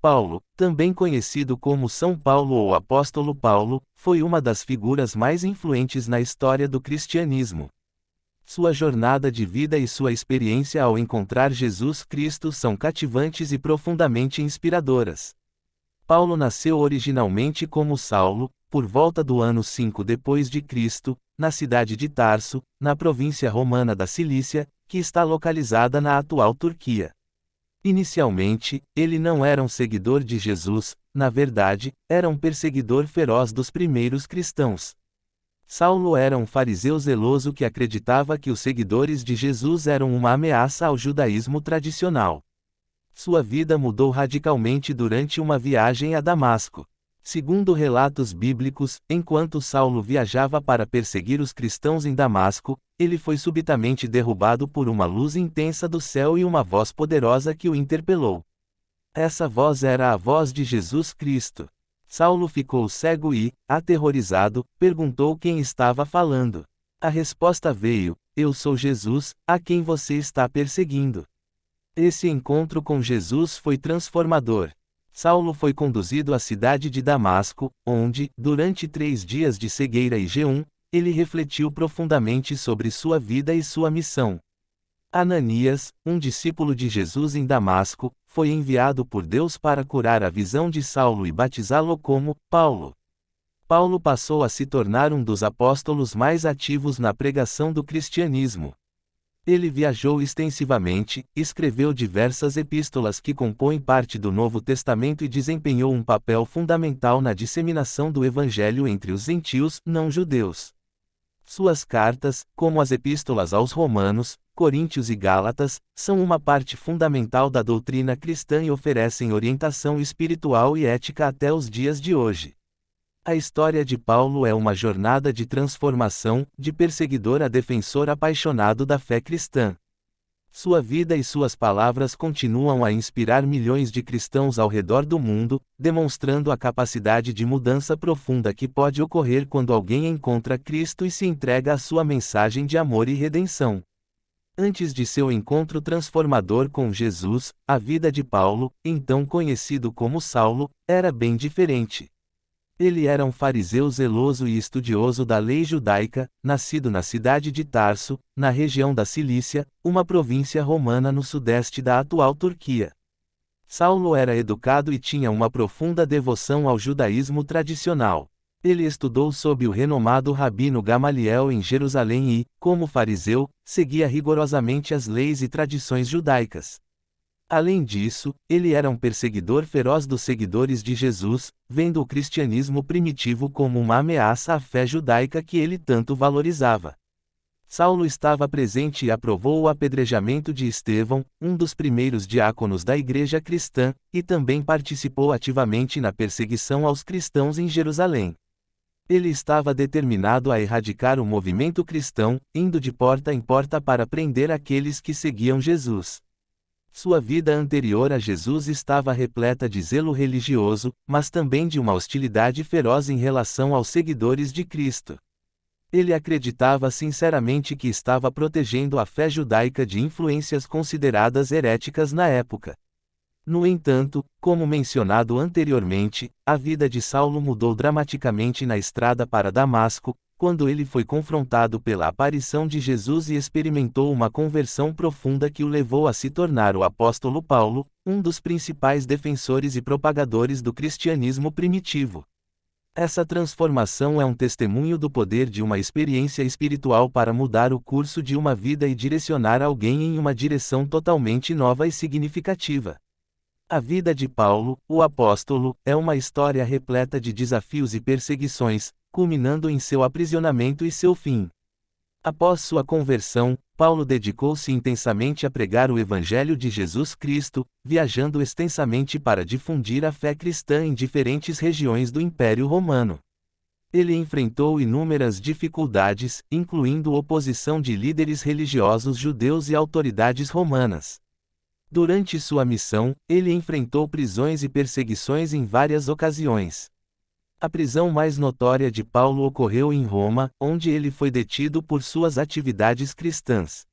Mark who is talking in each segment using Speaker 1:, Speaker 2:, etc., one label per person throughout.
Speaker 1: Paulo, também conhecido como São Paulo ou Apóstolo Paulo, foi uma das figuras mais influentes na história do cristianismo. Sua jornada de vida e sua experiência ao encontrar Jesus Cristo são cativantes e profundamente inspiradoras. Paulo nasceu originalmente como Saulo, por volta do ano 5 depois de Cristo, na cidade de Tarso, na província romana da Cilícia, que está localizada na atual Turquia. Inicialmente, ele não era um seguidor de Jesus, na verdade, era um perseguidor feroz dos primeiros cristãos. Saulo era um fariseu zeloso que acreditava que os seguidores de Jesus eram uma ameaça ao judaísmo tradicional. Sua vida mudou radicalmente durante uma viagem a Damasco. Segundo relatos bíblicos, enquanto Saulo viajava para perseguir os cristãos em Damasco, ele foi subitamente derrubado por uma luz intensa do céu e uma voz poderosa que o interpelou. Essa voz era a voz de Jesus Cristo. Saulo ficou cego e, aterrorizado, perguntou quem estava falando. A resposta veio: "Eu sou Jesus, a quem você está perseguindo." Esse encontro com Jesus foi transformador. Saulo foi conduzido à cidade de Damasco, onde, durante 3 dias de cegueira e jejum, ele refletiu profundamente sobre sua vida e sua missão. Ananias, um discípulo de Jesus em Damasco, foi enviado por Deus para curar a visão de Saulo e batizá-lo como Paulo. Paulo passou a se tornar um dos apóstolos mais ativos na pregação do cristianismo. Ele viajou extensivamente, escreveu diversas epístolas que compõem parte do Novo Testamento e desempenhou um papel fundamental na disseminação do Evangelho entre os gentios não-judeus. Suas cartas, como as epístolas aos Romanos, Coríntios e Gálatas, são uma parte fundamental da doutrina cristã e oferecem orientação espiritual e ética até os dias de hoje. A história de Paulo é uma jornada de transformação, de perseguidor a defensor apaixonado da fé cristã. Sua vida e suas palavras continuam a inspirar milhões de cristãos ao redor do mundo, demonstrando a capacidade de mudança profunda que pode ocorrer quando alguém encontra Cristo e se entrega à sua mensagem de amor e redenção. Antes de seu encontro transformador com Jesus, a vida de Paulo, então conhecido como Saulo, era bem diferente. Ele era um fariseu zeloso e estudioso da lei judaica, nascido na cidade de Tarso, na região da Cilícia, uma província romana no sudeste da atual Turquia. Saulo era educado e tinha uma profunda devoção ao judaísmo tradicional. Ele estudou sob o renomado rabino Gamaliel em Jerusalém e, como fariseu, seguia rigorosamente as leis e tradições judaicas. Além disso, ele era um perseguidor feroz dos seguidores de Jesus, vendo o cristianismo primitivo como uma ameaça à fé judaica que ele tanto valorizava. Saulo estava presente e aprovou o apedrejamento de Estevão, um dos primeiros diáconos da igreja cristã, e também participou ativamente na perseguição aos cristãos em Jerusalém. Ele estava determinado a erradicar o movimento cristão, indo de porta em porta para prender aqueles que seguiam Jesus. Sua vida anterior a Jesus estava repleta de zelo religioso, mas também de uma hostilidade feroz em relação aos seguidores de Cristo. Ele acreditava sinceramente que estava protegendo a fé judaica de influências consideradas heréticas na época. No entanto, como mencionado anteriormente, a vida de Saulo mudou dramaticamente na estrada para Damasco, quando ele foi confrontado pela aparição de Jesus e experimentou uma conversão profunda que o levou a se tornar o apóstolo Paulo, um dos principais defensores e propagadores do cristianismo primitivo. Essa transformação é um testemunho do poder de uma experiência espiritual para mudar o curso de uma vida e direcionar alguém em uma direção totalmente nova e significativa. A vida de Paulo, o apóstolo, é uma história repleta de desafios e perseguições, culminando em seu aprisionamento e seu fim. Após sua conversão, Paulo dedicou-se intensamente a pregar o Evangelho de Jesus Cristo, viajando extensamente para difundir a fé cristã em diferentes regiões do Império Romano. Ele enfrentou inúmeras dificuldades, incluindo oposição de líderes religiosos judeus e autoridades romanas. Durante sua missão, ele enfrentou prisões e perseguições em várias ocasiões. A prisão mais notória de Paulo ocorreu em Roma, onde ele foi detido por suas atividades cristãs.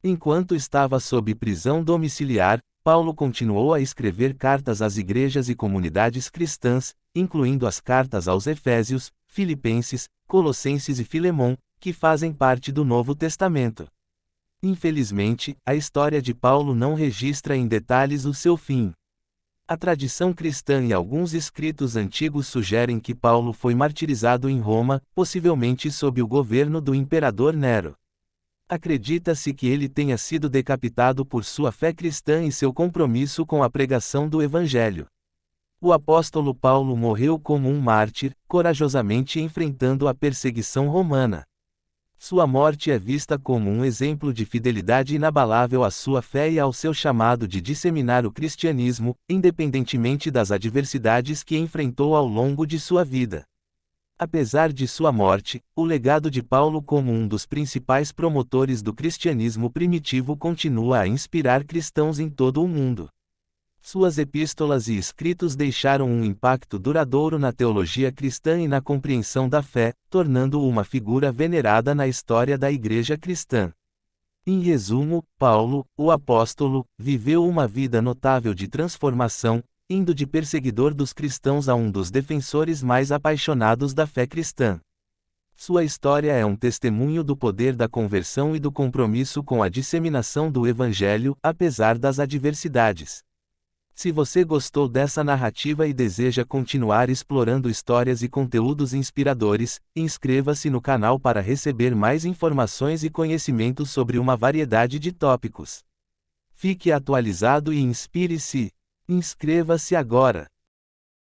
Speaker 1: Enquanto estava sob prisão domiciliar, Paulo continuou a escrever cartas às igrejas e comunidades cristãs, incluindo as cartas aos Efésios, Filipenses, Colossenses e Filemon, que fazem parte do Novo Testamento. Infelizmente, a história de Paulo não registra em detalhes o seu fim. A tradição cristã e alguns escritos antigos sugerem que Paulo foi martirizado em Roma, possivelmente sob o governo do imperador Nero. Acredita-se que ele tenha sido decapitado por sua fé cristã e seu compromisso com a pregação do Evangelho. O apóstolo Paulo morreu como um mártir, corajosamente enfrentando a perseguição romana. Sua morte é vista como um exemplo de fidelidade inabalável à sua fé e ao seu chamado de disseminar o cristianismo, independentemente das adversidades que enfrentou ao longo de sua vida. Apesar de sua morte, o legado de Paulo como um dos principais promotores do cristianismo primitivo continua a inspirar cristãos em todo o mundo. Suas epístolas e escritos deixaram um impacto duradouro na teologia cristã e na compreensão da fé, tornando-o uma figura venerada na história da Igreja cristã. Em resumo, Paulo, o apóstolo, viveu uma vida notável de transformação, indo de perseguidor dos cristãos a um dos defensores mais apaixonados da fé cristã. Sua história é um testemunho do poder da conversão e do compromisso com a disseminação do Evangelho, apesar das adversidades. Se você gostou dessa narrativa e deseja continuar explorando histórias e conteúdos inspiradores, inscreva-se no canal para receber mais informações e conhecimentos sobre uma variedade de tópicos. Fique atualizado e inspire-se. Inscreva-se agora!